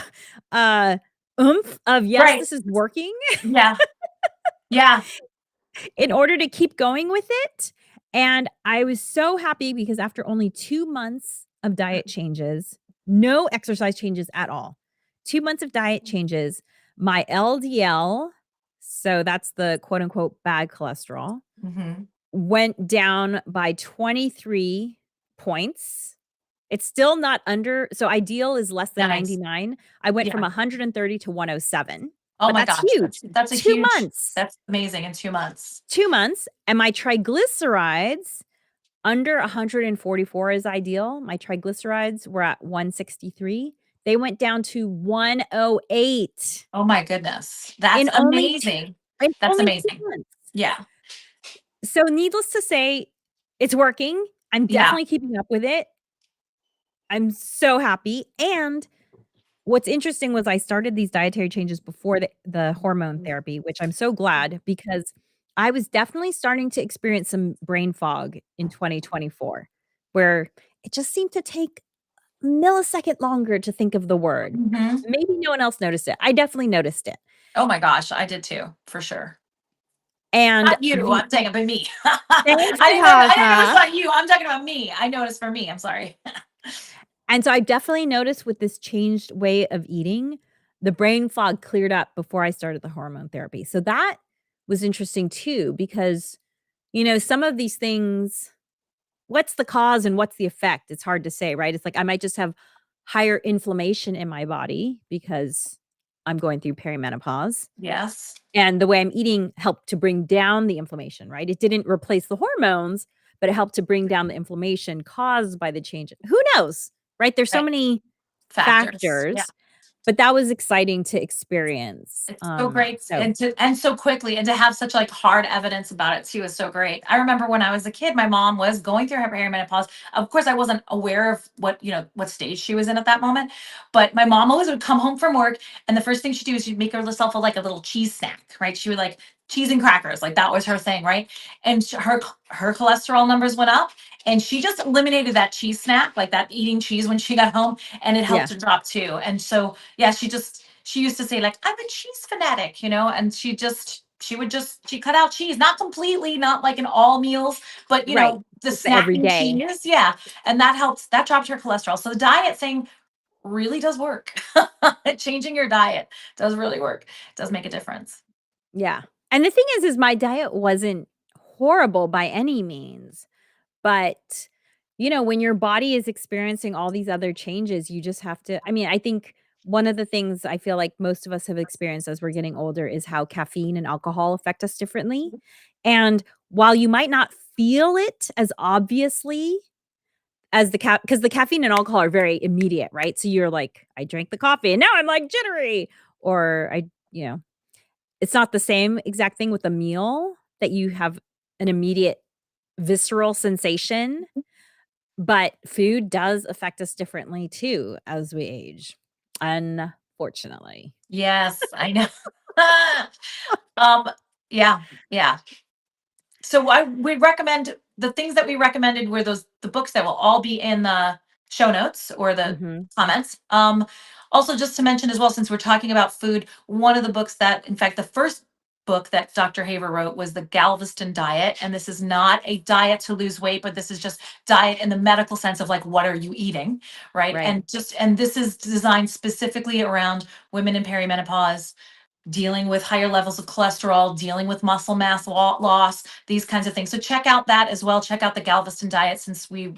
uh, oomph of, yes, Right. this is working Yeah. Yeah. in order to keep going with it. And I was so happy because after only 2 months of diet changes, no exercise changes at all. 2 months of diet changes, my LDL, so that's the quote unquote bad cholesterol, Mhm. went down by 23 points. It's still not under, so ideal is less than Nice. 99. I went from Yeah. 130 to 107, Oh but my that's gosh, huge. that's a 2 huge months. that's amazing in 2 months. 2 months, and my triglycerides under 144 is ideal. My triglycerides were at 163. They went down to 108 Oh my goodness. That's in only t amazing. in That's only 2 amazing. months. Yeah. So needless to say, it's working. I'm Yeah. definitely keeping up with it. I'm so happy, and what's interesting was I started these dietary changes before the hormone therapy, which I'm so glad because I was definitely starting to experience some brain fog in 2024, where it just seemed to take a millisecond longer to think of the word. Mhm. Maybe no one else noticed it. I definitely noticed it. Oh my gosh, I did too, for sure. And Not you, the I'm saying about me. Thanks, I didn't notice Natascha. about you, I'm talking about me. I noticed for me, I'm sorry. And so I definitely noticed with this changed way of eating, the brain fog cleared up before I started the hormone therapy. So that was interesting too, because, some of these things, what's the cause and what's the effect? It's hard to say, right? It's like I might just have higher inflammation in my body because I'm going through perimenopause. Yes. And the way I'm eating helped to bring down the inflammation, right? It didn't replace the hormones, but it helped to bring down the inflammation caused by the change. Who knows, right? There's so Right. many Factors. Yeah. factors, but that was exciting to experience. It's so great So and so quickly and to have such like hard evidence about it too is so great. I remember when I was a kid, my mom was going through her perimenopause. Of course, I wasn't aware of what stage she was in at that moment. But my mom always would come home from work and the first thing she'd do is she'd make herself a little cheese snack, right? She would like cheese and crackers, like that was her thing, right? And her cholesterol numbers went up and she just eliminated that cheese snack, like that eating cheese when she got home, and it helped yeah, to drop too. And so yeah, she used to say like I'm a cheese fanatic, and she cut out cheese, not completely, not like in all meals, but right. the Just the snacking everyday. cheese, yeah, and that dropped her cholesterol. So the diet thing really does work. Changing your diet does really work. It does make a difference. Yeah. And the thing is my diet wasn't horrible by any means. But, when your body is experiencing all these other changes, you just have to, I mean, I think one of the things I feel like most of us have experienced as we're getting older is how caffeine and alcohol affect us differently. And while you might not feel it as obviously as because the caffeine and alcohol are very immediate, right? So you're like, I drank the coffee and now I'm like jittery. Or it's not the same exact thing with a meal that you have an immediate visceral sensation, but food does affect us differently too as we age, unfortunately. Yes, I know. um, yeah, yeah. So we recommend the things that we recommended were the books that will all be in the show notes or the Mhm. comments. Also just to mention as well, since we're talking about food, one of the books that, in fact, the first book that Dr. Haver wrote was the Galveston Diet, and this is not a diet to lose weight, but this is just diet in the medical sense of like what are you eating, right? Right. And this is designed specifically around women in perimenopause dealing with higher levels of cholesterol, dealing with muscle mass loss, these kinds of things. So check out that as well. Check out the Galveston diet since we're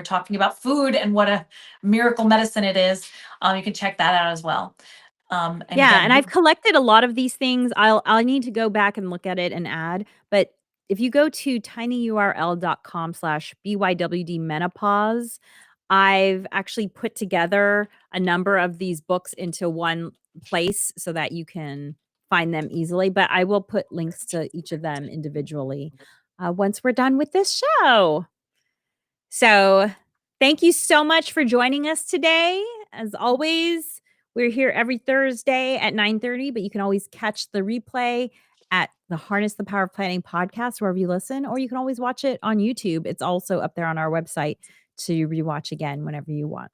talking about food and what a miracle medicine it is. You can check that out as well. And Yeah, and again, I've collected a lot of these things. I'll need to go back and look at it and add, but if you go to tinyurl.com/bywd menopause, I've actually put together a number of these books into one place so that you can find them easily, but I will put links to each of them individually, once we're done with this show. So, thank you so much for joining us today. As always, we're here every Thursday at 9:30, but you can always catch the replay at the Harness the Power of Planning podcast wherever you listen, or you can always watch it on YouTube. It's also up there on our website to rewatch again whenever you want.